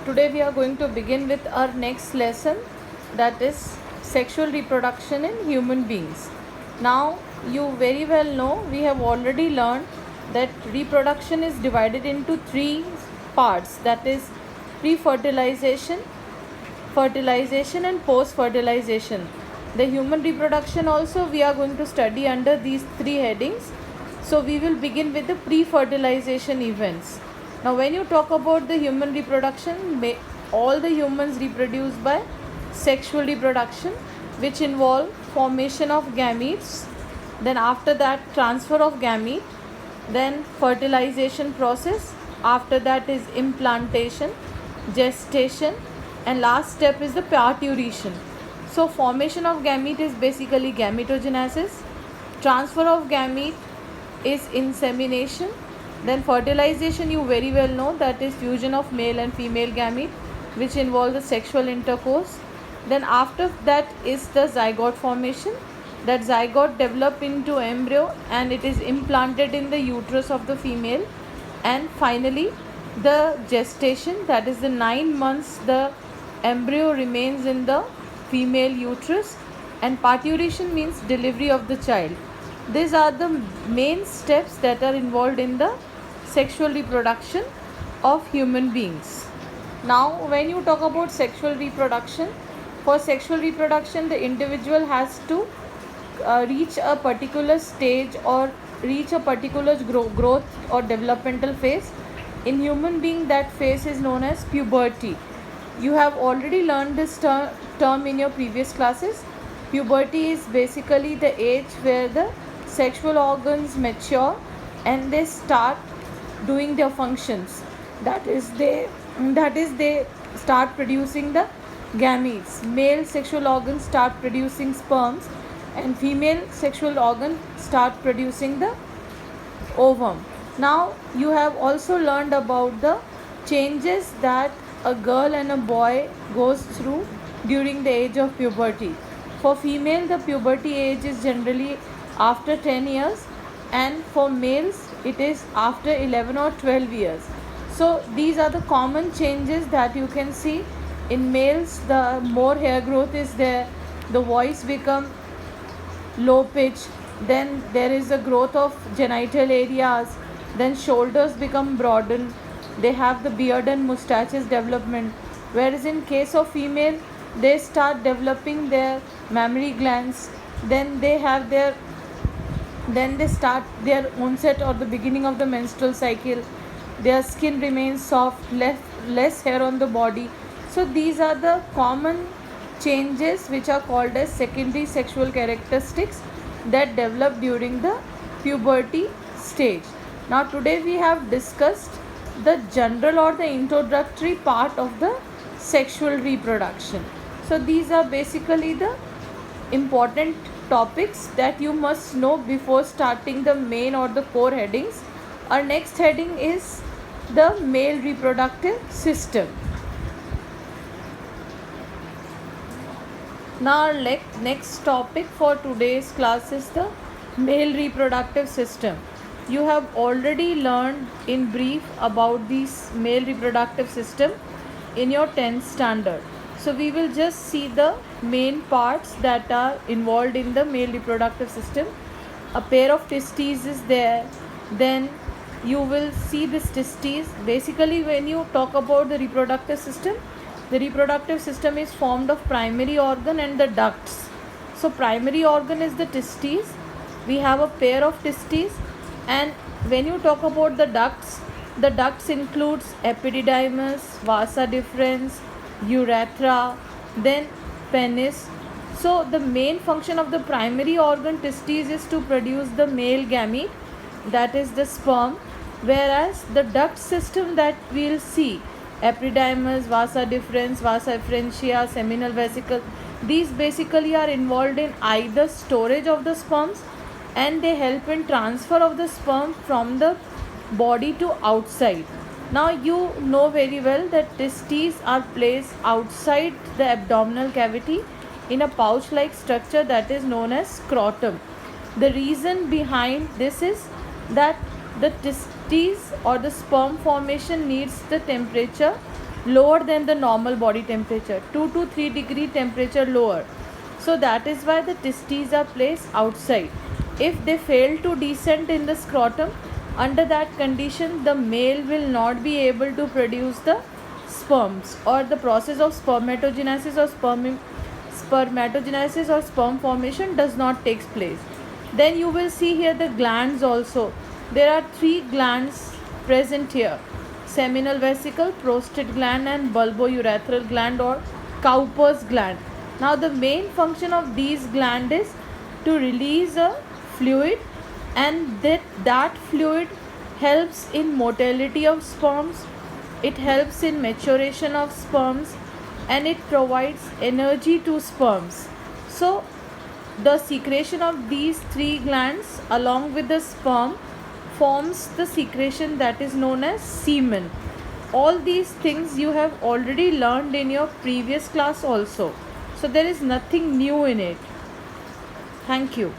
Today we are going to begin with our next lesson, that is sexual reproduction in human beings. Now you very well know, we have already learned that reproduction is divided into three parts, that is pre-fertilization, fertilization and post-fertilization. The human reproduction also we are going to study under these three headings. So we will begin with the pre-fertilization events. Now when you talk about the human reproduction, all the humans reproduce by sexual reproduction, which involve formation of gametes, then after that transfer of gamete, then fertilization process, after that is implantation, gestation, and last step is the parturition. So formation of gamete is basically gametogenesis, transfer of gamete is insemination, then fertilization you very well know, that is fusion of male and female gamete, which involves the sexual intercourse. Then after that is the zygote formation. That zygote develop into embryo and it is implanted in the uterus of the female. And finally the gestation, that is the 9 months the embryo remains in the female uterus, and parturition means delivery of the child. These are the main steps that are involved in the sexual reproduction of human beings. Now when you talk about sexual reproduction, for sexual reproduction the individual has to reach a particular stage or reach a particular growth or developmental phase. In human being that phase is known as puberty. You have already learned this term in your previous classes. Puberty is basically the age where the sexual organs mature and they start doing their functions. That is they start producing the gametes. Male sexual organs start producing sperms and female sexual organ start producing the ovum. Now you have also learned about the changes that a girl and a boy goes through during the age of puberty. For female the puberty age is generally after 10 years and for males it is after 11 or 12 years. So these are the common changes that you can see. In males the more hair growth is there, the voice become low pitch, then there is a growth of genital areas, then shoulders become broadened, they have the beard and mustaches development. Whereas in case of female they start developing their mammary glands, then they start their onset or the beginning of the menstrual cycle, their skin remains soft, less hair on the body. So these are the common changes which are called as secondary sexual characteristics that develop during the puberty stage. Now today we have discussed the general or the introductory part of the sexual reproduction. So these are basically the important topics that you must know before starting the main or the core headings. Our next heading is the male reproductive system. Now our next topic for today's class is the male reproductive system. You have already learned in brief about this male reproductive system in your 10th standard. So we will just see the main parts that are involved in the male reproductive system. A pair of testes is there, then you will see this testes. Basically when you talk about the reproductive system is formed of primary organ and the ducts. So primary organ is the testes, we have a pair of testes, and when you talk about the ducts includes epididymis, vasa deferens, urethra, then penis. So the main function of the primary organ testes is to produce the male gamete, that is the sperm, whereas the duct system that we will see, epididymis, vasa deferens, vasa efferentia, seminal vesicle, these basically are involved in either storage of the sperms and they help in transfer of the sperm from the body to outside. Now you know very well that testes are placed outside the abdominal cavity in a pouch like structure that is known as scrotum. The reason behind this is that the testes or the sperm formation needs the temperature lower than the normal body temperature, 2 to 3 degree temperature lower. So that is why the testes are placed outside. If they fail to descend in the scrotum, under that condition the male will not be able to produce the sperms, or the process of spermatogenesis or sperm formation does not take place. Then you will see here the glands also. There are 3 glands present here: seminal vesicle, prostate gland, and bulbourethral gland or Cowper's gland. Now the main function of these glands is to release a fluid, and that fluid helps in motility of sperms, it helps in maturation of sperms, and it provides energy to sperms. So the secretion of these 3 glands along with the sperm forms the secretion that is known as semen. All these things you have already learned in your previous class also. So there is nothing new in it. Thank you.